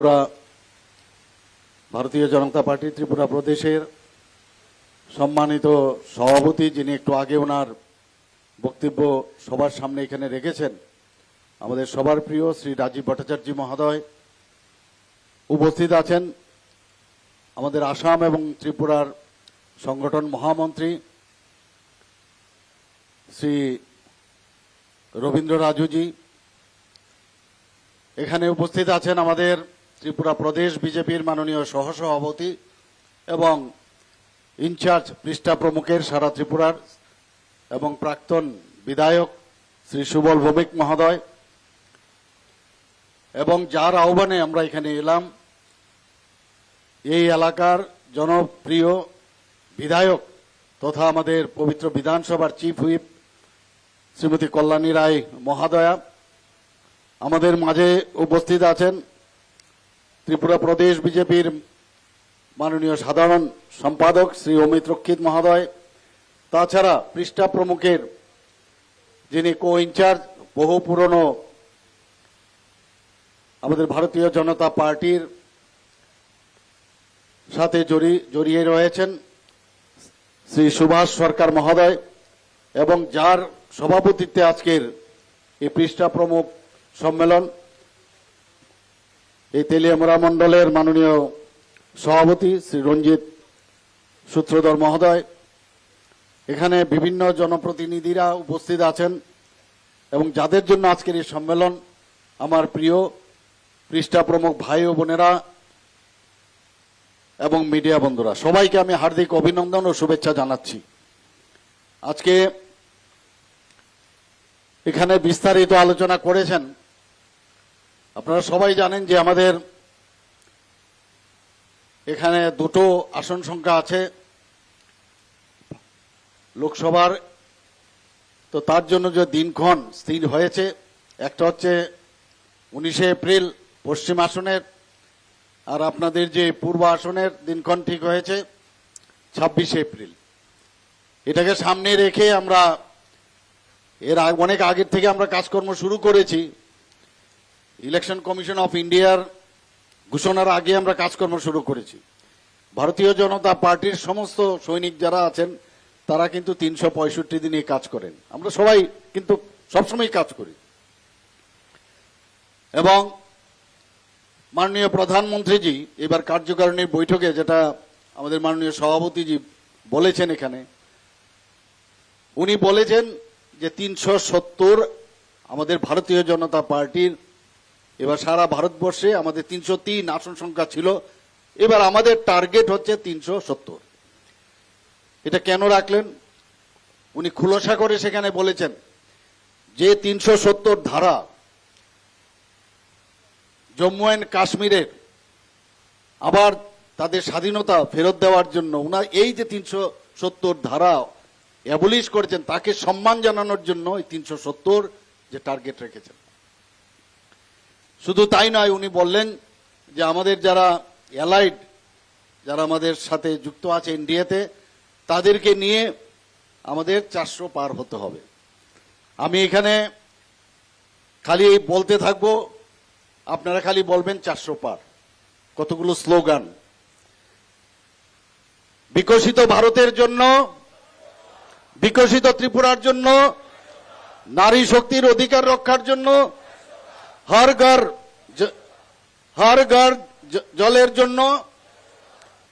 ত্রিপুরা ভারতীয় জনতা পার্টি ত্রিপুরা প্রদেশের সম্মানিত সভাপতি, যিনি একটু আগে ওনার বক্তব্য সবার সামনে এখানে রেখেছেন, আমাদের সবার প্রিয় শ্রী রাজীব ভট্টাচার্য মহোদয় উপস্থিত আছেন। আমাদের আসাম এবং ত্রিপুরার সংগঠন মহামন্ত্রী শ্রী রবীন্দ্র রাজুজি এখানে উপস্থিত আছেন। আমাদের ত্রিপুরা প্রদেশ বিজেপির মাননীয় সহসভাপতি এবং ইনচার্জ পৃষ্ঠা প্রমুখের সারা ত্রিপুরার এবং প্রাক্তন বিধায়ক শ্রী সুবল ভৌমিক মহোদয়, এবং যার আহ্বানে আমরা এখানে এলাম, এই এলাকার জনপ্রিয় বিধায়ক তথা আমাদের পবিত্র বিধানসভার চিফ হুইপ শ্রীমতী কল্যাণী রায় মহাদয়া আমাদের মাঝে উপস্থিত আছেন। ত্রিপুরা প্রদেশ বিজেপির মাননীয় সাধারণ সম্পাদক শ্রী অমিত রক্ষিত মহোদয়, তাছাড়া পৃষ্ঠা প্রমুখের যিনি কো ইনচার্জ, বহু পুরনো আমাদের ভারতীয় জনতা পার্টির সাথে জড়িয়ে রয়েছেন শ্রী সুভাষ সরকার মহোদয়, এবং যার সভাপতিত্বে আজকের এই পৃষ্ঠা প্রমুখ সম্মেলন, এই তেলিয়ামুড়া মণ্ডলের মাননীয় সভাপতি শ্রী রঞ্জিত সূত্রধর মহোদয়, এখানে বিভিন্ন জনপ্রতিনিধিরা উপস্থিত আছেন, এবং যাদের জন্য আজকের এই সম্মেলন, আমার প্রিয় পৃষ্ঠা প্রমুখ ভাই ও বোনেরা এবং মিডিয়া বন্ধুরা, সবাইকে আমি হার্দিক অভিনন্দন ও শুভেচ্ছা জানাচ্ছি। আজকে এখানে বিস্তারিত আলোচনা করেছেন। আপনারা সবাই জানেন যে আমাদের এখানে দুটো আসন সংখ্যা আছে লোকসভার, তো তার জন্য যে দিনক্ষণ স্থির হয়েছে, একটা হচ্ছে 19শে এপ্রিল পশ্চিম আসনের, আর আপনাদের যে পূর্ব আসনের দিনক্ষণ ঠিক হয়েছে 26শে এপ্রিল। এটাকে সামনে রেখে আমরা অনেক আগের থেকে আমরা কাজকর্ম শুরু করেছি। ইলেকশন কমিশন অফ ইন্ডিয়ার ঘোষণার আগে আমরা কাজকর্ম শুরু করেছি। ভারতীয় জনতা পার্টির সমস্ত সৈনিক যারা আছেন তারা কিন্তু 365 দিনই কাজ করেন। আমরা সবাই কিন্তু সবসময় কাজ করি, এবং মাননীয় প্রধানমন্ত্রীজি এবার কার্যকারিণীর বৈঠকে যেটা আমাদের মাননীয় সভাপতিজি বলেছেন, এখানে উনি বলেছেন যে 370 আমাদের ভারতীয় জনতা পার্টির, এবার সারা ভারতবর্ষে আমাদের 303 আসন সংখ্যা ছিল, এবার আমাদের টার্গেট হচ্ছে 370। এটা কেন রাখলেন উনি খুলাসা করে সেখানে বলেছেন যে 370 ধারা জম্মু অ্যান্ড কাশ্মীরের আবার তাদের স্বাধীনতা ফেরত দেওয়ার জন্য উনার এই যে 370 ধারা অ্যাবলিশ করেছেন, তাকে সম্মান জানানোর জন্য এই 370 যে টার্গেট রেখেছেন। শুধু তাই নয়, উনি বললেন যে আমাদের যারা অ্যালাইড, যারা আমাদের সাথে যুক্ত আছে ইন্ডিয়াতে, তাদেরকে নিয়ে আমাদের 400 পার হতে হবে। আমি এখানে খালি বলতে থাকবো, আপনারা খালি বলবেন 400 পার। কতগুলো স্লোগান, বিকশিত ভারতের জন্য, বিকশিত ত্রিপুরার জন্য, নারী শক্তির অধিকার রক্ষার জন্য, হর ঘর জলের জন্য,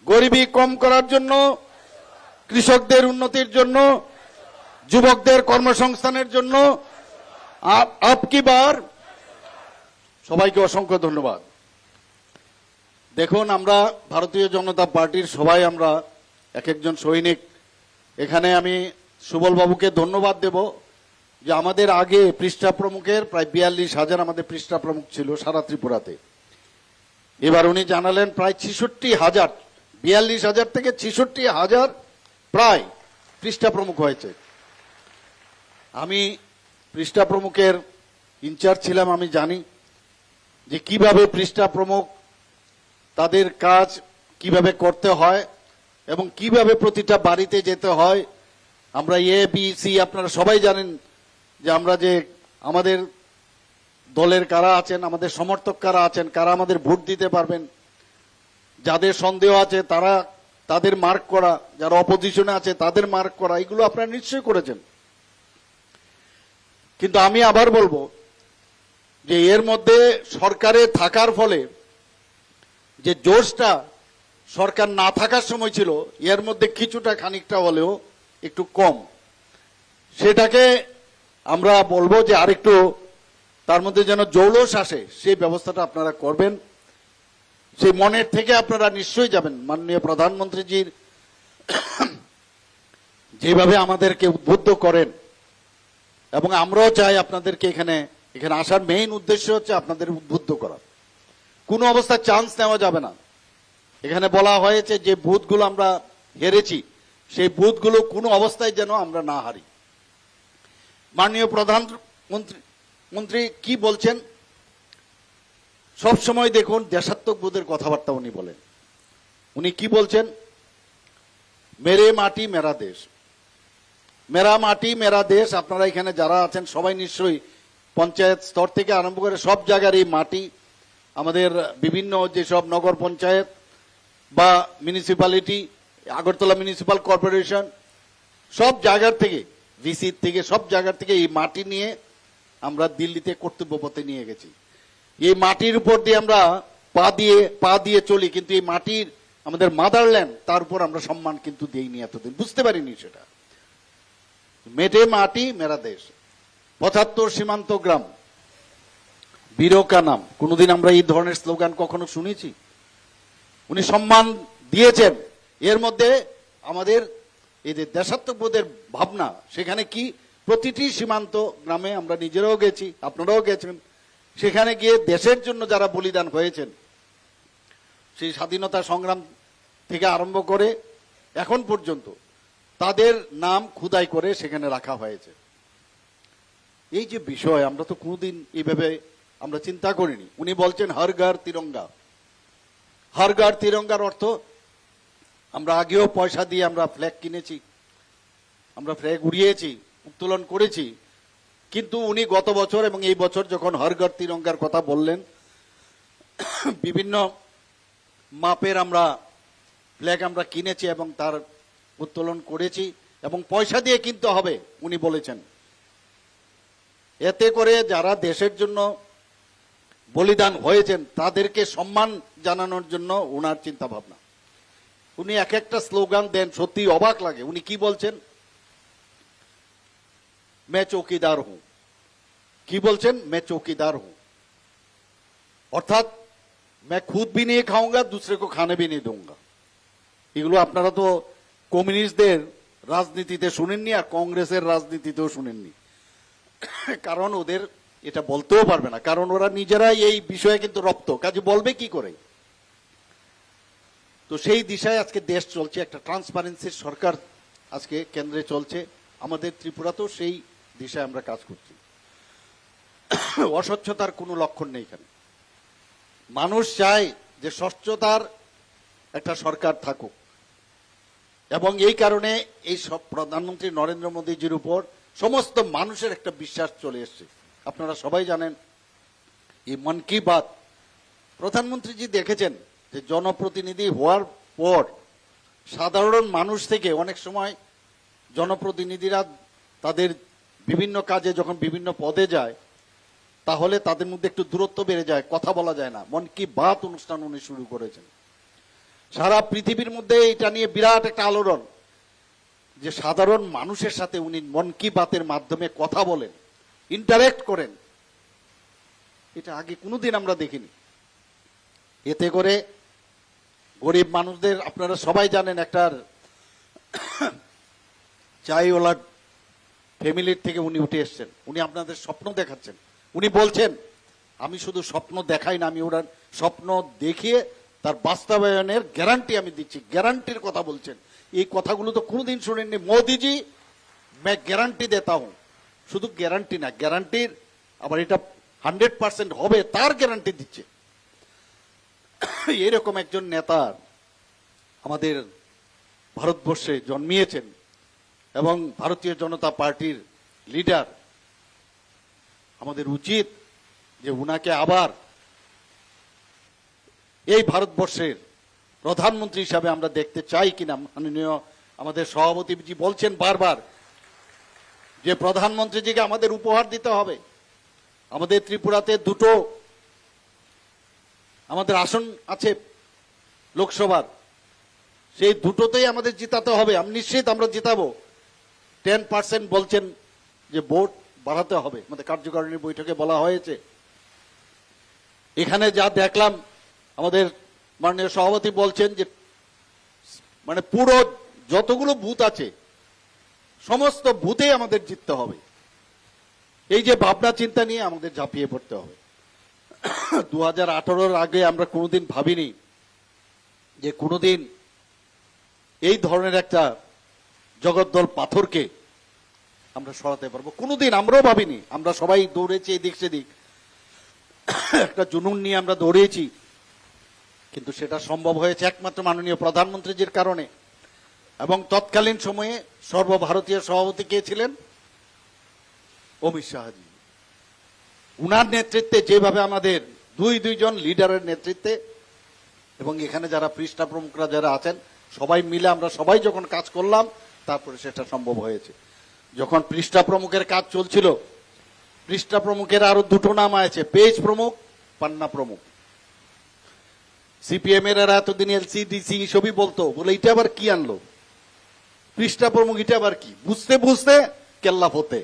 গরিবি কম করার জন্য, কৃষকদের উন্নতির জন্য, যুবকদের কর্মসংস্থানের জন্য, আপ কি বার। সবাইকে অসংখ্য ধন্যবাদ। দেখুন, আমরা ভারতীয় জনতা পার্টির সবাই আমরা এক একজন সৈনিক। এখানে আমি সুবল বাবুকে ধন্যবাদ দেব যে আমাদের আগে পৃষ্ঠা প্রমুখের প্রায় 42,000 আমাদের পৃষ্ঠা প্রমুখ ছিল সারা ত্রিপুরাতে। এবার উনি জানালেন প্রায় 66,000, 42,000 থেকে 66,000 প্রায় পৃষ্ঠা প্রমুখ হয়েছে। আমি পৃষ্ঠা প্রমুখের ইনচার্জ ছিলাম, আমি জানি যে কিভাবে পৃষ্ঠা প্রমুখ তাদের কাজ কিভাবে করতে হয় এবং কিভাবে প্রতিটা বাড়িতে যেতে হয়। আমরা এ বি সি, আপনারা সবাই জানেন যে আমরা যে আমাদের দলের কারা আছেন, আমাদের সমর্থক কারা আছেন, কারা আমাদের ভোট দিতে পারবেন, যাদের সন্দেহ আছে তারা তাদের মার্ক করা, যারা অপোজিশনে আছে তাদের মার্ক করা, এগুলো আপনারা নিশ্চয়ই করেছেন। কিন্তু আমি আবার বলবো যে এর মধ্যে সরকারে থাকার ফলে যে জোশটা সরকার না থাকার সময় ছিল, এর মধ্যে কিছুটা খানিকটা হলেও একটু কম। সেটাকে আমরা বলবো যে আরেকটু তার মধ্যে যেন জৌলস আসে, সেই ব্যবস্থাটা আপনারা করবেন। সেই মনের থেকে আপনারা নিশ্চয়ই যাবেন। মাননীয় প্রধানমন্ত্রীজির যেভাবে আমাদেরকে উদ্বুদ্ধ করেন, এবং আমরাও চাই আপনাদেরকে এখানে আসার মেইন উদ্দেশ্য হচ্ছে আপনাদের উদ্বুদ্ধ করা। কোনো অবস্থায় চান্স নেওয়া যাবে না। এখানে বলা হয়েছে যে বুথগুলো আমরা হেরেছি, সেই বুথগুলো কোনো অবস্থায় যেন আমরা না হারি। মাননীয় প্রধানমন্ত্রী কি বলছেন, সব সময় দেখুন দেশাত্মবোধের কথাবার্তা উনি বলেন। উনি কি বলছেন, মেরে মাটি মেরা দেশ, মেরা মাটি মেরা দেশ। আপনারা এখানে যারা আছেন সবাই নিশ্চয়ই পঞ্চায়েত স্তর থেকে আরম্ভ করে সব জায়গার এই মাটি, আমাদের বিভিন্ন যেসব নগর পঞ্চায়েত বা মিউনিসিপ্যালিটি, আগরতলা মিউনিসিপাল কর্পোরেশন, সব জায়গার থেকে, ভিসি থেকে, সব জায়গার থেকে এই মাটি নিয়ে আমরা দিল্লিতে কর্তব্য পথে নিয়ে গেছি। এই মাটির উপর দিয়ে আমরা পা দিয়ে চলি, কিন্তু এই মাটির আমাদের মাদারল্যান্ড, তার উপর আমরা সম্মান কিন্তু দিইনি এতদিন, বুঝতে পারিনি সেটা। মেটে মাটি মেরা দেশ, ৭৫ সীমান্ত গ্রাম, বীরো কা নাম। কোনদিন আমরা এই ধরনের স্লোগান কখনো শুনেছি? উনি সম্মান দিয়েছেন। এর মধ্যে আমাদের এই যে দেশাত্মবোধের ভাবনা, সেখানে কি প্রতিটি সীমান্ত গ্রামে আমরা নিজেরাও গেছি, আপনারাও গেছেন, সেখানে গিয়ে দেশের জন্য যারা বলিদান হয়েছেন, সেই স্বাধীনতা সংগ্রাম থেকে আরম্ভ করে এখন পর্যন্ত তাদের নাম খোদাই করে সেখানে রাখা হয়েছে। এই যে বিষয়, আমরা তো কোনোদিন এইভাবে আমরা চিন্তা করিনি। উনি বলছেন হর ঘর তিরঙ্গা। হর ঘর তিরঙ্গার অর্থ, আমরা আগেও পয়সা দিয়ে আমরা ফ্ল্যাগ কিনেছি, আমরা ফ্ল্যাগ উড়িয়েছি, উত্তোলন করেছি, কিন্তু উনি গত বছর এবং এই বছর যখন হর ঘর তিরঙ্গার কথা বললেন, বিভিন্ন মাপের আমরা ফ্ল্যাগ আমরা কিনেছি এবং তার উত্তোলন করেছি, এবং পয়সা দিয়ে কিনতে হবে উনি বলেছেন। এতে করে যারা দেশের জন্য বলিদান হয়েছেন তাদেরকে সম্মান জানানোর জন্য ওনার চিন্তা ভাবনা। উনি এক একটা স্লোগান দেন, সত্যি অবাক লাগে। উনি কি বলছেন, मैं चौकीदार हूं। কি বলছেন, मैं चौकीदार हूं, অর্থাৎ मैं खुद भी नहीं खाऊंगा, दूसरे को खाने भी नहीं दूंगा। এগুলো আপনারা তো কমিউনিস্টদের রাজনীতিতে শুনেননি, আর কংগ্রেসের রাজনীতিতেও শুনেননি। কারণ ওদের এটা বলতেও পারবে না, কারণ ওরা নিজেরাই এই বিষয়ে কিন্তু রপ্ত, কাজে বলবে কি করে। তো সেই দিশায় আজকে দেশ চলছে, একটা ট্রান্সপারেন্সির সরকার আজকে কেন্দ্রে চলছে। আমাদের ত্রিপুরাতেও সেই দিশায় আমরা কাজ করছি। অস্বচ্ছতার কোনো লক্ষণ নেই এখানে। মানুষ চায় যে স্বচ্ছতার একটা সরকার থাকুক, এবং এই কারণে এই সব প্রধানমন্ত্রী নরেন্দ্র মোদীজির উপর সমস্ত মানুষের একটা বিশ্বাস চলে এসছে। আপনারা সবাই জানেন, এই মন কি বাত প্রধানমন্ত্রীজি দেখেছেন যে জনপ্রতিনিধি হওয়ার পর সাধারণ মানুষ থেকে অনেক সময় জনপ্রতিনিধিরা তাদের বিভিন্ন কাজে যখন বিভিন্ন পদে যায়, তাহলে তাদের মধ্যে একটু দূরত্ব বেড়ে যায়, কথা বলা যায় না। মন কি বাত অনুষ্ঠান উনি শুরু করেছেন। সারা পৃথিবীর মধ্যে এটা নিয়ে বিরাট একটা আলোড়ন, যে সাধারণ মানুষের সাথে উনি মন কি বাতের মাধ্যমে কথা বলেন, ইন্টারেক্ট করেন। এটা আগে কোনোদিন আমরা দেখিনি। এতে করে গরিব মানুষদের, আপনারা সবাই জানেন, একটা চাইওয়ালা ফ্যামিলির থেকে উনি উঠে এসছেন। উনি আপনাদের স্বপ্ন দেখাচ্ছেন। উনি বলছেন, আমি শুধু স্বপ্ন দেখাই না, আমি ওনার স্বপ্ন দেখিয়ে তার বাস্তবায়নের গ্যারান্টি আমি দিচ্ছি। গ্যারান্টির কথা বলছেন। এই কথাগুলো তো কোনোদিন শুনেননি। মোদিজি मैं গ্যারান্টি দেতা হুঁ। শুধু গ্যারান্টি না, গ্যারান্টির আবার এটা 100% হবে তার গ্যারান্টি দিচ্ছে। এরকম একজন নেতা আমাদের ভারতবর্ষে জন্মিয়েছেন, এবং ভারতীয় জনতা পার্টির লিডার। আমাদের উচিত যে উনাকে আবার এই ভারতবর্ষের প্রধানমন্ত্রী হিসাবে আমরা দেখতে চাই কিনা। মাননীয় আমাদের সভাপতিজি বলছেন বারবার যে প্রধানমন্ত্রীজিকে আমাদের উপহার দিতে হবে। আমাদের ত্রিপুরাতে দুটো আমাদের আসন আছে লোকসভার, সেই দুটোতেই আমাদের জিতাতে হবে। আমি নিশ্চিত আমরা জিতাবো। 10% বলছেন যে ভোট বাড়াতে হবে, আমাদের কার্যকারিণী বৈঠকে বলা হয়েছে। এখানে যা দেখলাম আমাদের মাননীয় সভাপতি বলছেন যে মানে পুরো যতগুলো বুথ আছে সমস্ত বুথেই আমাদের জিততে হবে। এই যে ভাবনা চিন্তা নিয়ে আমাদের ঝাঁপিয়ে পড়তে হবে। 2018-র আগে আমরা কোনোদিন ভাবিনি যে কোনোদিন এই ধরনের একটা জগদ্দল পাথরকে আমরা সরাতে পারবো, কোনোদিন আমরাও ভাবিনি। আমরা সবাই দৌড়েছি এদিক সেদিক, একটা জুনুন নিয়ে আমরা দৌড়িয়েছি, কিন্তু সেটা সম্ভব হয়েছে একমাত্র মাননীয় প্রধানমন্ত্রীজির কারণে। এবং তৎকালীন সময়ে সর্বভারতীয় সভাপতি কে ছিলেন? অমিত শাহজি। উনার নেতৃত্বে যেভাবে আমাদের দুইজন লিডারের নেতৃত্বে এবং এখানে যারা পৃষ্ঠা প্রমুখরা যারা আছেন সবাই মিলে আমরা সবাই যখন কাজ করলাম, তারপরে সেটা সম্ভব হয়েছে। যখন পৃষ্ঠা প্রমুখের কাজ চলছিল, পৃষ্ঠা প্রমুখের আরো দুটো নাম আছে, পেজ প্রমুখ, পান্না প্রমুখ। সিপিএম এর এতদিন এলসিডিসি সবই বলতো, বলে এটা আবার কি আনলো পৃষ্ঠা প্রমুখ, এটা আবার কি? বুঝতে বুঝতে কেল্লাফ হতে,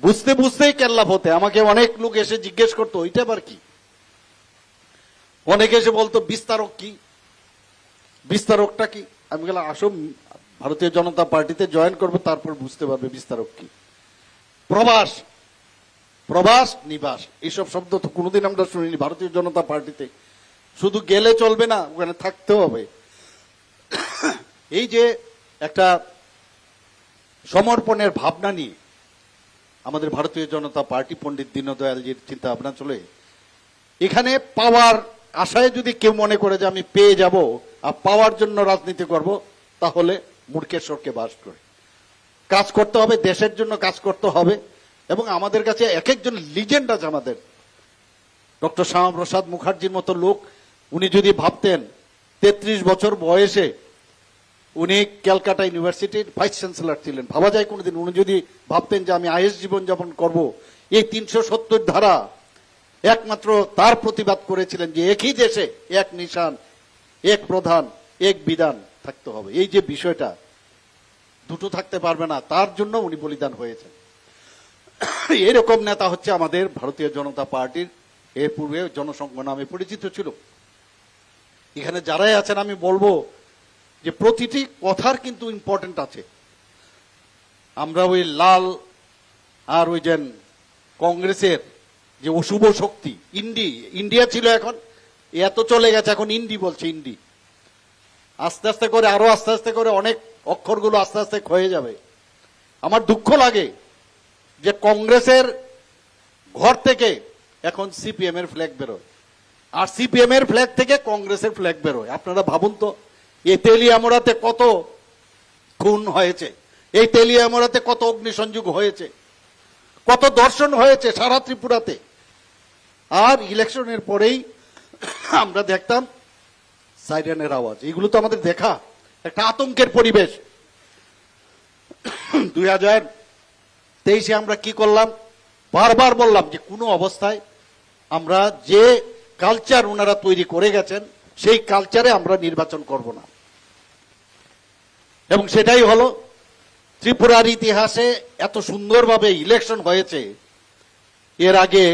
বুঝতে বুঝতেই কেল্লাফ হতে। আমাকে অনেক লোক এসে জিজ্ঞেস করতো এটা আবার কি। অনেকে এসে বলতো বিস্তারক কি, বিস্তারকটা কি। আমি বললাম আসো ভারতীয় জনতা পার্টিতে জয়েন করবো, তারপর বুঝতে পারবে বিস্তারক কি। প্রবাস, প্রবাস নিবাস, এইসব শব্দ তো কোনোদিন আমরা শুনিনি ভারতীয় জনতা পার্টিতে। শুধু গেলে চলবে না, ওখানে থাকতে হবে। এই যে একটা সমর্পণের ভাবনা নিয়ে আমাদের ভারতীয় জনতা পার্টি পণ্ডিত দীনদয়ালজির চিন্তা ভাবনা চলে, এখানে পাওয়ার আশায় যদি কেউ মনে করে যে আমি পেয়ে যাব আর পাওয়ার জন্য রাজনীতি করব, তাহলে মূর্খের স্বর্গে বাস করে। কাজ করতে হবে, দেশের জন্য কাজ করতে হবে। এবং আমাদের কাছে এক একজন লিজেন্ড আছে আমাদের। ডক্টর শ্যামাপ্রসাদ মুখার্জির মতো লোক, উনি যদি ভাবতেন 33 বছর বয়সে উনি ক্যালকাটা ইউনিভার্সিটির ভাইস চ্যান্সেলর ছিলেন, ভাবা যায় কোনোদিন? উনি যদি ভাবতেন যে আমি আইএস জীবনযাপন করব, এই 370 ধারা একমাত্র তার প্রতিবাদ করেছিলেন যে একই দেশে এক নিশান, এক প্রধান, এক বিধান থাকতে হবে। এই যে বিষয়টা, দুটো থাকতে পারবে না, তার জন্য উনি বলিদান হয়েছেন। এরকম নেতা হচ্ছে আমাদের ভারতীয় জনতা পার্টির, এর পূর্বে জনসংঘ নামে পরিচিত ছিল। এখানে যারাই আছেন আমি বলবো যে প্রতিটি কথার কিন্তু ইম্পর্টেন্ট আছে। আমরা ওই লাল আর ওই যে কংগ্রেসের যে অশুভ শক্তি ইন্ডিয়া ছিল, এখন এত চলে গেছে, এখন ইন্ডি বলছে। ইন্ডি আস্তে আস্তে করে, আরো আস্তে আস্তে করে অনেক অক্ষরগুলো আস্তে আস্তে ক্ষয়ে যাবে। আমার দুঃখ লাগে যে কংগ্রেসের ঘর থেকে এখন সিপিএম এর ফ্ল্যাগ বেরোয়, আর সিপিএম এর ফ্ল্যাগ থেকে কংগ্রেসের ফ্ল্যাগ বেরোয়। আপনারা ভাবুন তো, এই তেলিয়ামোড়াতে কত খুন হয়েছে, এই তেলিয়ামোড়াতে কত অগ্নিসংযোগ হয়েছে, কত দর্শন হয়েছে সারা ত্রিপুরাতে। আর ইলেকশনের পরেই আমরা দেখতাম সাইরেনের আওয়াজ। এগুলো তো আমাদের দেখা একটা আতঙ্কের পরিবেশ। 2023-এ আমরা কি করলাম? বারবার বললাম যে কোনো অবস্থায় আমরা যে কালচার ওনারা তৈরি করে গেছেন সেই কালচারে আমরা নির্বাচন করব না। এবং সেটাই হলো। ত্রিপুরার ইতিহাসে এত সুন্দরভাবে ইলেকশন হয়েছে, এর আগে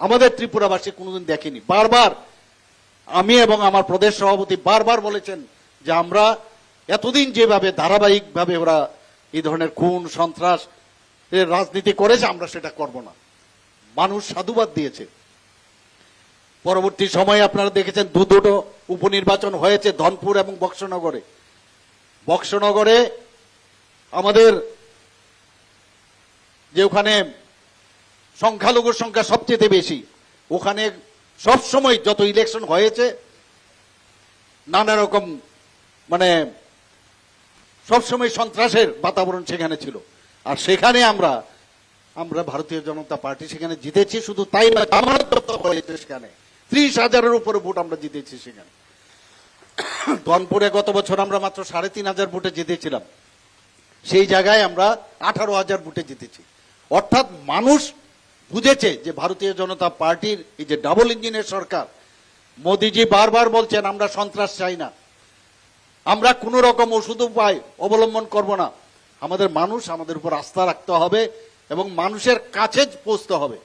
আমাদের ত্রিপুরাবাসী কোনোদিন দেখেনি। বারবার আমি এবং আমার প্রদেশ সভাপতি বারবার বলেছেন যে আমরা এতদিন যেভাবে ধারাবাহিকভাবে ওরা এই ধরনের খুন সন্ত্রাস রাজনীতি করেছে, আমরা সেটা করব না। মানুষ সাধুবাদ দিয়েছে। পরবর্তী সময়ে আপনারা দেখেছেন দুটো উপনির্বাচন হয়েছে ধনপুর এবং বক্সনগরে। বক্সনগরে আমাদের যে ওখানে সংখ্যালঘুর সংখ্যা সবচেয়ে বেশি, ওখানে সব সময় যত ইলেকশন হয়েছে নানা রকম মানে সবসময় সন্ত্রাসের বাতাবরণ সেখানে ছিল। আর সেখানে আমরা আমরা ভারতীয় জনতা পার্টি সেখানে জিতেছি, শুধু তাই না, জামানত দপ্তর হয়েছে সেখানে 30,000-এর উপরে ভোট আমরা জিতেছি সেখানে। ধনপুরে গত বছর আমরা মাত্র 3,500 ভোটে জিতেছিলাম, সেই জায়গায় আমরা 18,000 ভোটে জিতেছি। অর্থাৎ মানুষ বুঝেছে যে ভারতীয় জনতা পার্টির এই যে ডাবল ইঞ্জিনের সরকার, মোদিজি বারবার বলছেন আমরা সন্ত্রাস চাই না, আমরা কোন রকম ওষুধ উপায় অবলম্বন করব না, আমাদের মানুষ আমাদের উপর আস্থা রাখতে হবে এবং মানুষের কাছে পৌঁছতে হবে।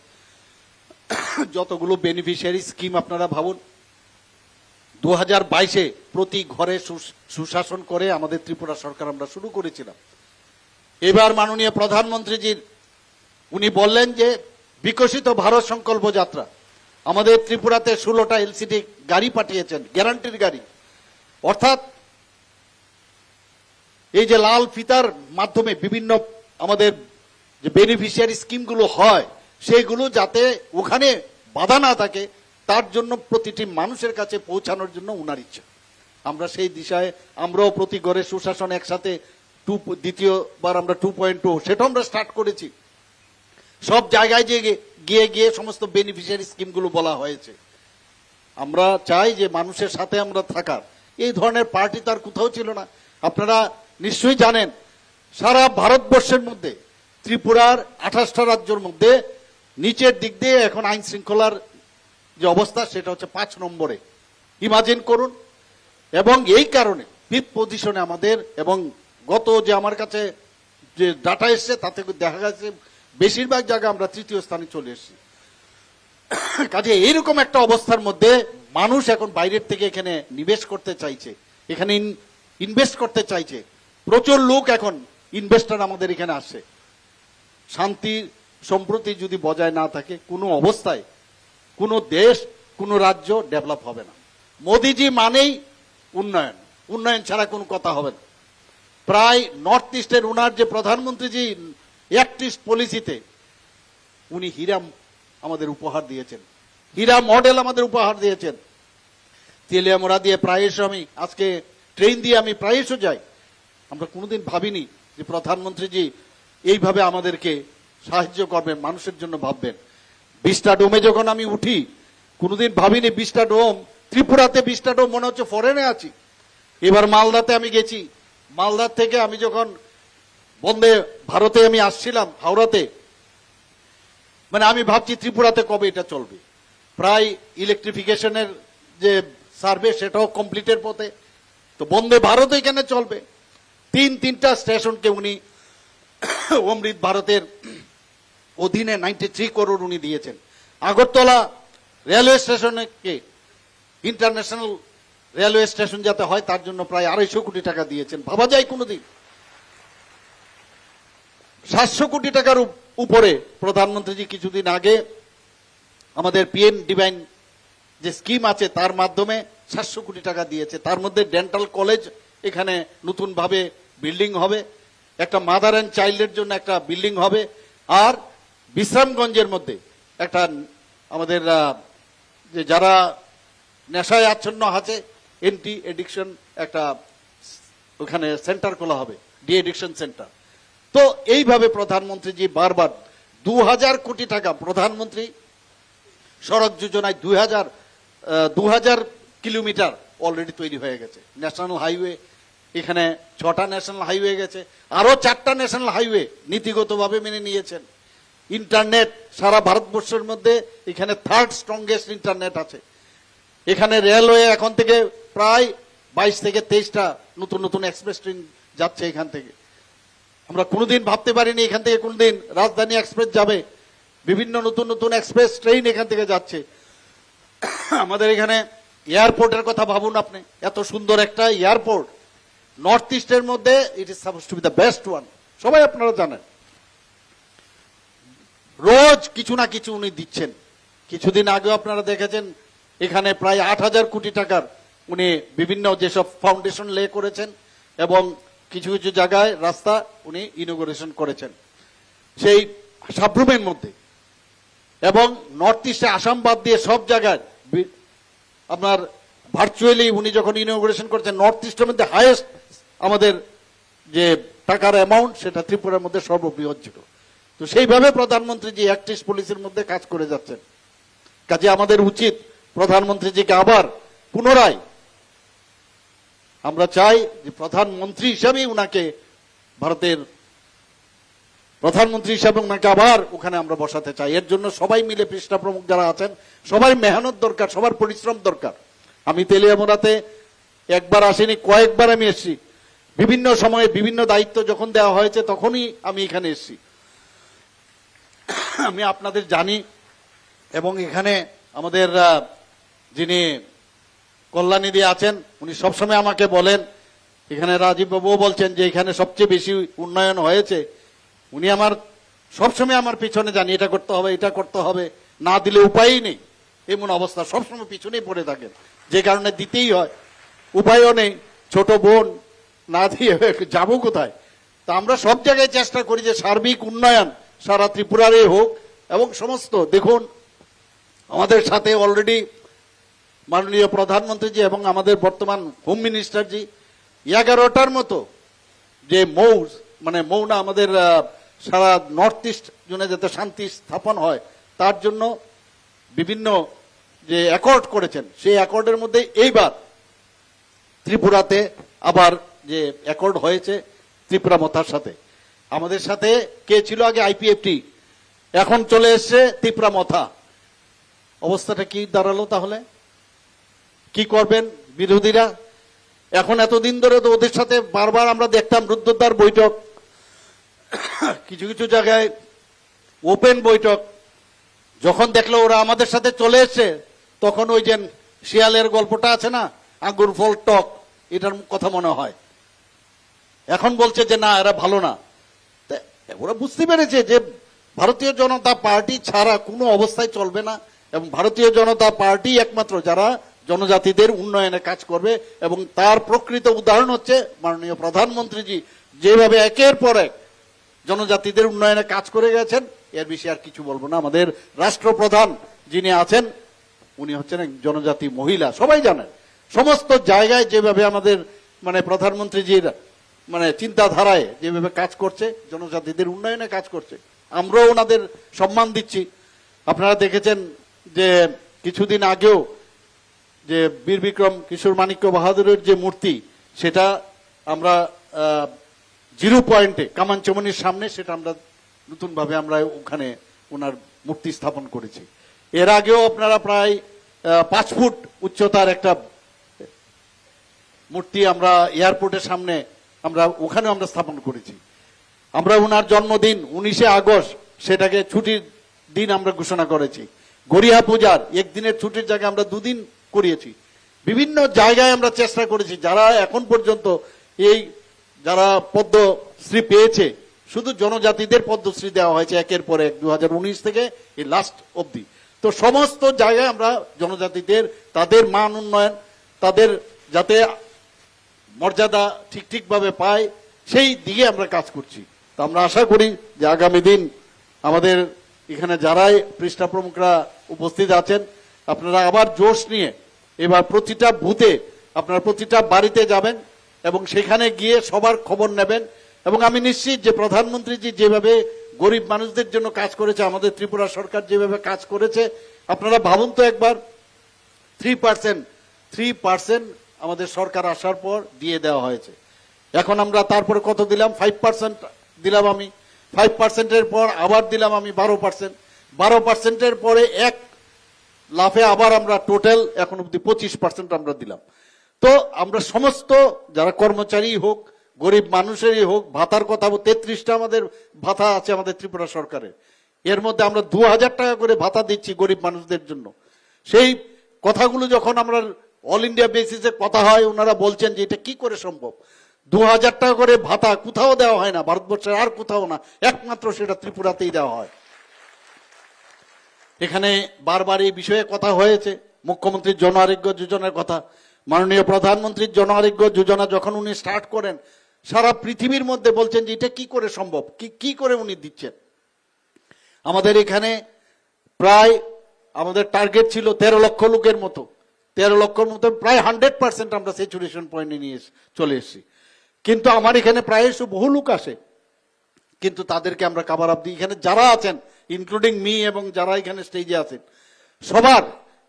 যতগুলো বেনিফিশিয়ারি স্কিম আপনারা ভাবুন, 2022-এ প্রতি ঘরে সুশাসন করে আমাদের ত্রিপুরা সরকার আমরা শুরু করেছিলাম। এবার মাননীয় প্রধানমন্ত্রীজির উনি বললেন যে বিকশিত ভারত সংকল্প যাত্রা, আমাদের ত্রিপুরাতে 16টা এলসিডি গাড়ি পাঠিয়েছেন, গ্যারান্টির গাড়ি। অর্থাৎ এই যে লাল ফিতার মাধ্যমে বিভিন্ন আমাদের যে বেনিফিশিয়ারি স্কিমগুলো হয় সেগুলো যাতে ওখানে বাধা না থাকে তার জন্য প্রতিটি মানুষের কাছে পৌঁছানোর জন্য উনার ইচ্ছা। আমরা সেই দিশায় আমরাও প্রতি ঘরে সুশাসন একসাথে দ্বিতীয়বার আমরা 2.2 সেটা আমরা স্টার্ট করেছি। সব জায়গায় যে গিয়ে গিয়ে সমস্ত বেনিফিশিয়ারি স্কিমগুলো বলা হয়েছে। আমরা চাই যে মানুষের সাথে আমরা থাকার, এই ধরনের পার্টি তার কোথাও ছিল না। আপনারা নিশ্চয়ই জানেন সারা ভারতবর্ষের মধ্যে ত্রিপুরার 28টা রাজ্যের মধ্যে নিচের দিক দিয়ে এখন আইন শৃঙ্খলার যে অবস্থা সেটা হচ্ছে 5 নম্বরে, ইমাজিন করুন। এবং এই কারণে 5th পজিশনে আমাদের, এবং গত যে আমার কাছে যে ডাটা এসছে তাতে দেখা গেছে বেশিরভাগ জায়গায় আমরা 3য় স্থানে চলে এসেছি। কাজে এইরকম একটা অবস্থার মধ্যে মানুষ এখন বাইরের থেকে এখানে নিবেশ করতে চাইছে, এখানে ইনভেস্ট করতে চাইছে, প্রচুর লোক এখন ইনভেস্টর আমাদের এখানে আসে। শান্তি সম্প্রতি যদি বজায় না থাকে কোনো অবস্থায় কোনো দেশ কোনো রাজ্য ডেভেলপ হবে না। মোদিজি মানেই উন্নয়ন, উন্নয়ন ছাড়া কোনো কথা হবে না। প্রায় নর্থ ইস্টের উনার যে প্রধানমন্ত্রীজি অ্যাক্ট ইস্ট পলিসিতে উনি হীরা আমাদের উপহার দিয়েছেন, হীরা মডেল আমাদের উপহার দিয়েছেন। তেলিয়ামোড়া দিয়ে প্রায়শ আমি আজকে ট্রেন দিয়ে আমি প্রায়শ যাই, আমরা কোনোদিন ভাবিনি যে প্রধানমন্ত্রীজি এইভাবে আমাদেরকে সাহায্য করবেন, মানুষের জন্য ভাববেন। 20টা ডোমে যখন আমি উঠি কোনোদিন ভাবিনি 20টা ডোম, ত্রিপুরাতে 20টা ডোম মনে হচ্ছে ফরেনে আছি। এবার মালদাতে আমি গেছি, মালদার থেকে আমি যখন বন্দে ভারতে আমি আসছিলাম হাওড়াতে, মানে আমি ভাবছি ত্রিপুরাতে কবে এটা চলবে। প্রায় ইলেকট্রিফিকেশনের যে সার্ভে সেটাও কমপ্লিটের পথে, তো বন্দে ভারত এখানে চলবে। 3টা স্টেশনকে উনি অমৃত ভারতের অধীনে 93 করোড় উনি দিয়েছেন। আগরতলা রেলওয়ে স্টেশনকে ইন্টারন্যাশনাল রেলওয়ে স্টেশন যাতে হয় তার জন্য প্রায় 250 কোটি টাকা দিয়েছেন। ভাবা যায় কোনোদিন? 700 কোটি টাকার উপরে প্রধানমন্ত্রীজি কিছুদিন আগে আমাদের পিএম ডিভাইন যে স্কিম আছে তার মাধ্যমে 700 কোটি টাকা দিয়েছে। তার মধ্যে ডেন্টাল কলেজ এখানে নতুন ভাবে বিল্ডিং হবে, একটা মাদার অ্যান্ড চাইল্ডের জন্য একটা বিল্ডিং হবে, আর বিশ্রামগঞ্জের মধ্যে একটা আমাদের যে যারা নেশায় আচ্ছন্ন আছে এন্টি এডিকশন একটা ওখানে সেন্টার খোলা হবে, ডি এডিকশন সেন্টার। তো এইভাবে প্রধানমন্ত্রীজি বারবার 2000 কোটি টাকা প্রধানমন্ত্রী সড়ক যোজনায় 2000 কিলোমিটার অলরেডি তৈরি হয়ে গেছে। ন্যাশনাল হাইওয়ে এখানে 6টা ন্যাশনাল হাইওয়ে গেছে, আরো 4টা ন্যাশনাল হাইওয়ে নীতিগতভাবে মেনে নিয়েছেন। ইন্টারনেট সারা ভারতবর্ষের মধ্যে এখানে 3rd স্ট্রংগেস্ট ইন্টারনেট আছে। এখানে রেলওয়ে এখন থেকে প্রায় 22 থেকে 23টা নতুন নতুন এক্সপ্রেস ট্রেন যাচ্ছে এখান থেকে। আমরা কোনোদিন ভাবতে পারিনি এখান থেকে কোনোদিন রাজধানী এক্সপ্রেস যাবে, বিভিন্ন নতুন নতুন এক্সপ্রেস ট্রেন এখান থেকে যাচ্ছে। আমাদের এখানে এয়ারপোর্টের কথা ভাবুন আপনি, এত সুন্দর একটা এয়ারপোর্ট নর্থ ইস্টের মধ্যে, it is suppose two B the best one, সবাই আপনারা জানেন। রোজ কিছু না কিছু উনি দিচ্ছেন। কিছুদিন আগে আপনারা দেখেছেন এখানে প্রায় 8000 কোটি টাকার উনি বিভিন্ন যেসব ফাউন্ডেশন লে করেছেন এবং কিছু কিছু জায়গায় রাস্তা উনি ইনোগ্রেশন করেছেন সেই সাবরুমের মধ্যে। এবং নর্থ ইস্টে আসাম বাদ দিয়ে সব জায়গায় আপনার ভার্চুয়ালি উনি যখন ইনোগ্রেশন করেছেন, নর্থ ইস্টের মধ্যে হাইয়েস্ট আমাদের যে টাকার অ্যামাউন্ট সেটা ত্রিপুরার মধ্যে সর্ববৃহৎ ছিল। তো তো সেইভাবে প্রধানমন্ত্রীজি 31 পলিসির মধ্যে কাজ করে যাচ্ছেন। কাজে আমাদের উচিত প্রধানমন্ত্রীজিকে আবার পুনরায় আমরা চাই যে প্রধানমন্ত্রী হিসাবেই উনাকে ভারতের প্রধানমন্ত্রী হিসাবে উনাকে আবার ওখানে আমরা বসাতে চাই। এর জন্য সবাই মিলে পৃষ্ঠা প্রমুখ যারা আছেন সবাই মেহনত দরকার, সবার পরিশ্রম দরকার। আমি তেলিয়ামুড়াতে একবার আসিনি, কয়েকবার আমি এসেছি। বিভিন্ন সময়ে বিভিন্ন দায়িত্ব যখন দেওয়া হয়েছে তখনই আমি এখানে এসেছি। আমি আপনাদের জানি এবং এখানে আমাদের যিনি কল্যাণীদি আছেন উনি সবসময় আমাকে বলেন, এখানে রাজীব বাবুও বলছেন যে এখানে সবচেয়ে বেশি উন্নয়ন হয়েছে। উনি আমার সবসময় আমার পিছনে জানি এটা করতে হবে, এটা করতে হবে, না দিলে উপায়ই নেই এমন অবস্থা, সবসময় পিছনেই পড়ে থাকেন, যে কারণে দিতেই হয়, উপায়ও নেই। ছোট বোন না দিয়ে যাবো কোথায়? তা আমরা সব জায়গায় চেষ্টা করি যে সার্বিক উন্নয়ন সারা ত্রিপুরারই হোক এবং সমস্ত দেখুন আমাদের সাথে অলরেডি মাননীয় প্রধানমন্ত্রীজি এবং আমাদের বর্তমান হোম মিনিস্টারজি 11টার মতো যে মৌনা আমাদের সারা নর্থ ইস্ট জুড়ে যাতে শান্তি স্থাপন হয় তার জন্য বিভিন্ন যে অ্যাকর্ড করেছেন, সেই অ্যাকর্ডের মধ্যে এইবার ত্রিপুরাতে আবার যে অ্যাকর্ড হয়েছে ত্রিপুরা মথার সাথে, আমাদের সাথে কে ছিল আগে আইপিএফটি, এখন চলে এসছে ত্রিপুরা মথা। অবস্থাটা কি দাঁড়ালো তাহলে? কি করবেন বিরোধীরা? এখন এতদিন ধরে তো ওদের সাথে বারবার আমরা দেখতাম রুদ্ধদ্বার বৈঠক, কিছু কিছু জায়গায় ওপেন বৈঠক। যখন দেখলো ওরা আমাদের সাথে চলে এসছে তখন ওই যে শিয়ালের গল্পটা আছে না, আঙ্গুর ফল টক, এটার কথা মনে হয়। এখন বলছে যে না এরা ভালো না। ওরা বুঝতে পেরেছে যে ভারতীয় জনতা পার্টি ছাড়া কোনো অবস্থায় চলবে না এবং ভারতীয় জনতা পার্টি একমাত্র যারা জনজাতিদের উন্নয়নে কাজ করবে এবং তার প্রকৃত উদাহরণ হচ্ছে মাননীয় প্রধানমন্ত্রীজি যেভাবে একের পর এক জনজাতিদের উন্নয়নে কাজ করে গেছেন। এর বেশি আর কিছু বলবো না। আমাদের রাষ্ট্রপ্রধান যিনি আছেন উনি হচ্ছেন এক জনজাতি মহিলা, সবাই জানেন। সমস্ত জায়গায় যেভাবে আমাদের প্রধানমন্ত্রীজির চিন্তাধারায় যেভাবে কাজ করছে, জনজাতিদের উন্নয়নে কাজ করছে, আমরাও ওনাদের সম্মান দিচ্ছি। আপনারা দেখেছেন যে কিছুদিন আগেও যে বীর বিক্রম কিশোর মাণিক্য বাহাদুরের যে মূর্তি, সেটা আমরা 0 পয়েন্টে কামানচমনির সামনে সেটা আমরা নতুনভাবে আমরা ওখানে ওনার মূর্তি স্থাপন করেছি। এর আগেও আপনারা প্রায় 5 ফুট উচ্চতার একটা মূর্তি আমরা এয়ারপোর্টের সামনে ওখানে আমরা স্থাপন করেছি। আমরা ওনার জন্মদিন 19শে আগস্ট সেটাকে ছুটির দিন আমরা ঘোষণা করেছি। গড়িয়া পূজার একদিনের ছুটির জায়গায় আমরা 2 দিন করিয়েছি। বিভিন্ন জায়গায় আমরা চেষ্টা করেছি। যারা এখন পর্যন্ত যারা পদ্মশ্রী পেয়েছে, শুধু জনজাতিদের পদ্মশ্রী দেওয়া হয়েছে একের পর এক 2019 থেকে এই লাস্ট অবধি। তো সমস্ত জায়গায় আমরা জনজাতিদের তাদের মান উন্নয়ন, তাদের যাতে মর্যাদা ঠিকভাবে পায় সেই দিকে আমরা কাজ করছি। তো আমরা আশা করি যে আগামী দিন আমাদের এখানে যারাই পৃষ্ঠা প্রমুখরা উপস্থিত আছেন, আপনারা আবার জোশ নিয়ে এবার প্রতিটা বুথে আপনারা প্রতিটা বাড়িতে যাবেন এবং সেখানে গিয়ে সবার খবর নেবেন। এবং আমি নিশ্চিত যে প্রধানমন্ত্রীজি যেভাবে গরিব মানুষদের জন্য কাজ করেছে, আমাদের ত্রিপুরা সরকার যেভাবে কাজ করেছে, আপনারা ভাবুন তো একবার 3% আমাদের সরকার আসার পর দিয়ে দেওয়া হয়েছে। এখন আমরা তারপরে কত দিলাম? 5% দিলাম আমি। 5%-এর পর আবার দিলাম আমি 12%। 12%-এর পরে এক লাফে আবার আমরা টোটাল এখন অব্দি 25% আমরা দিলাম। তো আমরা সমস্ত যারা কর্মচারী হোক, গরিব মানুষেরই হোক, ভাতার কথা 33টা আমাদের ভাতা আছে আমাদের ত্রিপুরা সরকারের। এর মধ্যে আমরা 2000 টাকা করে ভাতা দিচ্ছি গরিব মানুষদের জন্য। সেই কথাগুলো যখন আমরা অল ইন্ডিয়া বেসিসে কথা হয়, ওনারা বলছেন যে এটা কি করে সম্ভব? 2000 টাকা করে ভাতা কোথাও দেওয়া হয় না, ভারতবর্ষের আর কোথাও না, একমাত্র সেটা ত্রিপুরাতেই দেওয়া হয়। এখানে বারবার এই বিষয়ে কথা হয়েছে, মুখ্যমন্ত্রীর জন আরোগ্য যোজনার কথা। মাননীয় প্রধানমন্ত্রীর জন আরোগ্য যোজনা যখন উনি স্টার্ট করেন, সারা পৃথিবীর মধ্যে বলছেন যে এটা কি করে সম্ভব, কি করে উনি দিচ্ছেন। আমাদের এখানে প্রায় আমাদের টার্গেট ছিল 13 লক্ষ লোকের মতো। 13 লক্ষর মতো প্রায় 100% আমরা স্যাচুরেশন পয়েন্টে নিয়ে চলে এসেছি। কিন্তু আমার এখানে প্রায় বহু লোক আসে, কিন্তু তাদেরকে আমরা কাভার আপ দিই। এখানে যারা আছেন ইনক্লুডিং মি এবং যারা এখানে স্টেজে আছেন সবার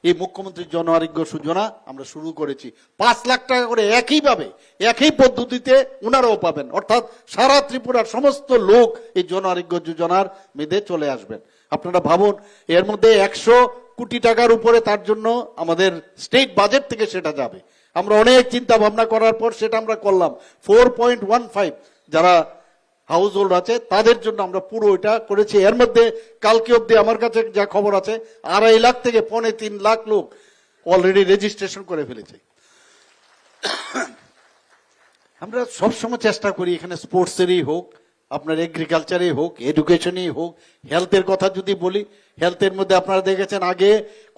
এই মুখ্যমন্ত্রী জন আরোগ্য যোজনা আমরা শুরু করেছি। 5 লাখ টাকা করে একইভাবে একই পদ্ধতিতে ওনারাও পাবেন, অর্থাৎ সারা ত্রিপুরার সমস্ত লোক এই জন আরোগ্য যোজনার মেধে চলে আসবেন। আপনারা ভাবুন, এর মধ্যে 100 কোটি টাকার উপরে তার জন্য আমাদের স্টেট বাজেট থেকে সেটা যাবে। আমরা অনেক চিন্তা ভাবনা করার পর সেটা আমরা করলাম। 4.15 যারা হাউস হোল্ড আছে তাদের জন্য আমরা পুরো এটা করেছি। এর মধ্যে কালকে অব্দি আমার কাছে যা খবর আছে 2.5 লাখ থেকে 3.25 লাখ লোক অলরেডি রেজিস্ট্রেশন করে ফেলেছে। আমরা সবসময় চেষ্টা করি এখানে স্পোর্টসেরই হোক, আপনার এগ্রিকালচারই হোক, এডুকেশনই হোক, হেলথের কথা যদি বলি, হেলথের মধ্যে আপনারা দেখেছেন আগে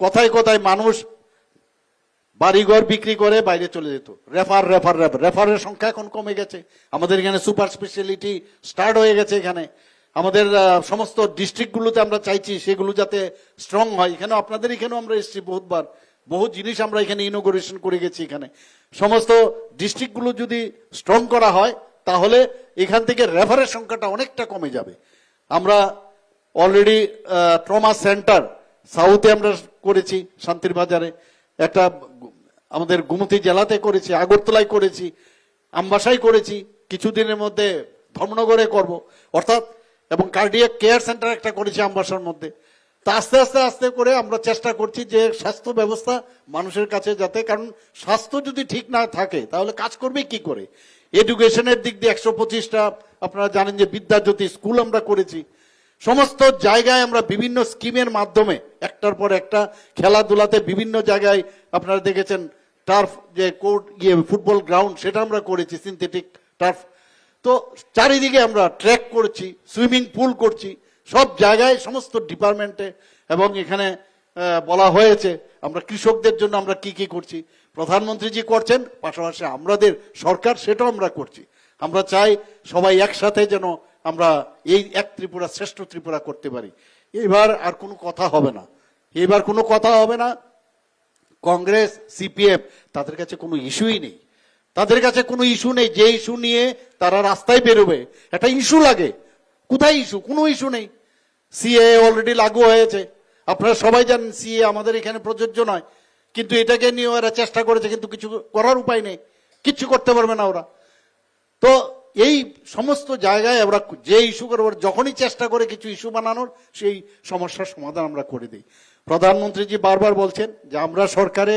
কথায় কথায় মানুষ বাড়িঘর বিক্রি করে বাইরে চলে যেত, রেফারের সংখ্যা এখন কমে গেছে। আমাদের এখানে সুপার স্পেশালিটি স্টার্ট হয়ে গেছে। এখানে আমাদের সমস্ত ডিস্ট্রিক্টগুলোতে আমরা চাইছি সেগুলো যাতে স্ট্রং হয়। এখানে আপনাদের এখানেও আমরা এসেছি বহুতবার, বহু জিনিস আমরা এখানে ইনোগ্রেশন করে গেছি। এখানে সমস্ত ডিস্ট্রিক্টগুলো যদি স্ট্রং করা হয় তাহলে এখান থেকে রেফারের সংখ্যাটা অনেকটা কমে যাবে। আমরা অলরেডি ট্রমা সেন্টার সাউথে আমরা করেছি, শান্তির বাজারে একটা, আমাদের গোমতী জেলাতে করেছি, আগরতলায় করেছি, আমবাসায় করেছি, কিছুদিনের মধ্যে ধর্মনগরে করব, অর্থাৎ এবং কার্ডিয়াক কেয়ার সেন্টার একটা করেছি আমবাসার মধ্যে। তা আস্তে আস্তে আস্তে করে আমরা চেষ্টা করছি যে স্বাস্থ্য ব্যবস্থা মানুষের কাছে যাতে, কারণ স্বাস্থ্য যদি ঠিক না থাকে তাহলে কাজ করবে কি করে। এডুকেশনের দিক দিয়ে 125টা আপনারা জানেন যে বিদ্যাজ্যোতি স্কুল আমরা করেছি। সমস্ত জায়গায় আমরা বিভিন্ন স্কিমের মাধ্যমে একটার পর একটা, খেলাধুলাতে বিভিন্ন জায়গায় আপনারা দেখেছেন টার্ফ যে কোর্ট ফুটবল গ্রাউন্ড সেটা আমরা করেছি, সিনথেটিক টার্ফ। তো চারিদিকে আমরা ট্র্যাক করছি, সুইমিং পুল করছি, সব জায়গায় সমস্ত ডিপার্টমেন্টে। এবং এখানে বলা হয়েছে আমরা কৃষকদের জন্য আমরা কি কি করছি, প্রধানমন্ত্রীজি করছেন, পাশাপাশি আমাদের সরকার সেটাও আমরা করছি। আমরা চাই সবাই একসাথে যেন আমরা এই এক ত্রিপুরা শ্রেষ্ঠ ত্রিপুরা করতে পারি। এবার আর কোনো কথা হবে না, এবার কোনো কথা হবে না। কংগ্রেস, সিপিএম তাদের কাছে কোনো ইস্যুই নেই, তাদের কাছে কোনো ইস্যু নেই। যে ইস্যু নিয়ে তারা রাস্তায় বেরোবে, একটা ইস্যু লাগে, কোথায় ইস্যু? কোনো ইস্যু নেই। সিএ অলরেডি লাগু হয়েছে, আপনারা সবাই জানেন সিএ আমাদের এখানে প্রযোজ্য নয়, কিন্তু এটাকে নিয়ে ওরা চেষ্টা করেছে, কিন্তু কিছু করার উপায় নেই, কিচ্ছু করতে পারবে না ওরা। তো এই সমস্ত জায়গায় আমরা যে ইস্যু করবো, যখনই চেষ্টা করে কিছু ইস্যু বানানোর, সেই সমস্যার সমাধান আমরা করে দিই। প্রধানমন্ত্রীজি বারবার বলছেন যে আমরা সরকারে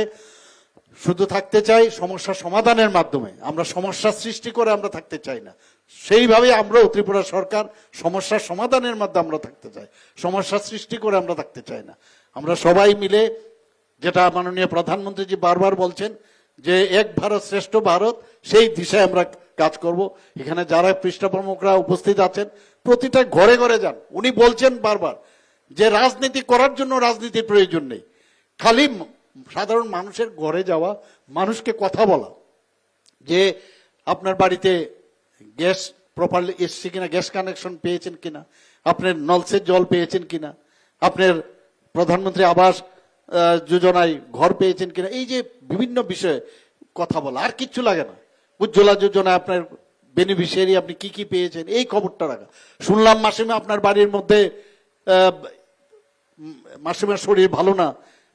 শুধু থাকতে চাই সমস্যা সমাধানের মাধ্যমে, আমরা সমস্যা সৃষ্টি করে আমরা থাকতে চাই না। সেইভাবে আমরাও ত্রিপুরা সরকার সমস্যার সমাধানের মাধ্যমে আমরা থাকতে চাই, সমস্যা সৃষ্টি করে আমরা থাকতে চাই না। আমরা সবাই মিলে, যেটা মাননীয় প্রধানমন্ত্রীজি বারবার বলছেন যে এক ভারত শ্রেষ্ঠ ভারত, সেই দিশায় আমরা কাজ করব। এখানে যারা পৃষ্ঠা প্রমুখরা উপস্থিত আছেন প্রতিটা ঘরে ঘরে যান। উনি বলছেন বারবার যে রাজনীতি করার জন্য রাজনীতির প্রয়োজন নেই, খালি সাধারণ মানুষের ঘরে যাওয়া, মানুষকে কথা বলা যে আপনার বাড়িতে গ্যাস প্রপারলি এসছে কিনা, গ্যাস কানেকশন পেয়েছেন কিনা, আপনার নলসের জল পেয়েছেন কিনা, আপনার প্রধানমন্ত্রী আবাস যোজনায় ঘর পেয়েছেন কিনা, এই যে বিভিন্ন বিষয়ে কথা বলা, আর কিচ্ছু লাগে না। উজ্জ্বলা যোজনায় আপনার বেনিফিশিয়ারি আপনি কি কি পেয়েছেন এই খবরটা রাখা। শুনলাম মাসিমা আপনার বাড়ির মধ্যে মাসিমার শরীর ভালো না,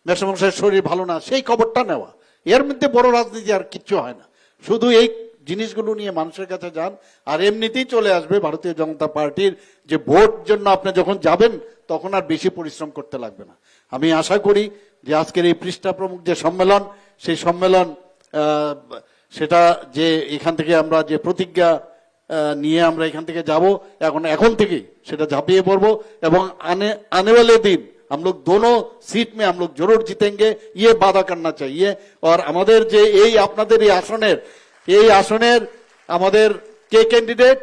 মেসমশাইয়ের শরীর ভালো না, সেই খবরটা নেওয়া। এর মধ্যে বড় রাজনীতি আর কিচ্ছু হয় না। শুধু এই জিনিসগুলো নিয়ে মানুষের কাছে যান, আর এমনিতেই চলে আসবে ভারতীয় জনতা পার্টির যে ভোট জন্য আপনি যখন যাবেন তখন আর বেশি পরিশ্রম করতে লাগবে না। আমি আশা করি যে আজকের এই পৃষ্ঠা প্রমুখ যে সম্মেলন, সেই সম্মেলন সেটা যে এখান থেকে আমরা যে প্রতিজ্ঞা নিয়ে আমরা এখান থেকে যাব, এখন থেকে সেটা ঝাঁপিয়ে পড়বো। এবং आने वाले दिन हम लोग दोनों सीट में हम लोग जरूर जीतेंगे, ये वादा करना चाहिए। और আমাদের যে এই আপনাদের এই আসনের আমাদের কে ক্যান্ডিডেট,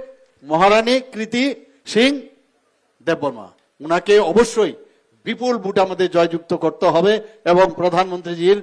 মহারানী কৃতি সিং দেববর্মা, উনাকে অবশ্যই বিপুল ভোট আমাদের জয়যুক্ত করতে হবে এবং প্রধানমন্ত্রীজির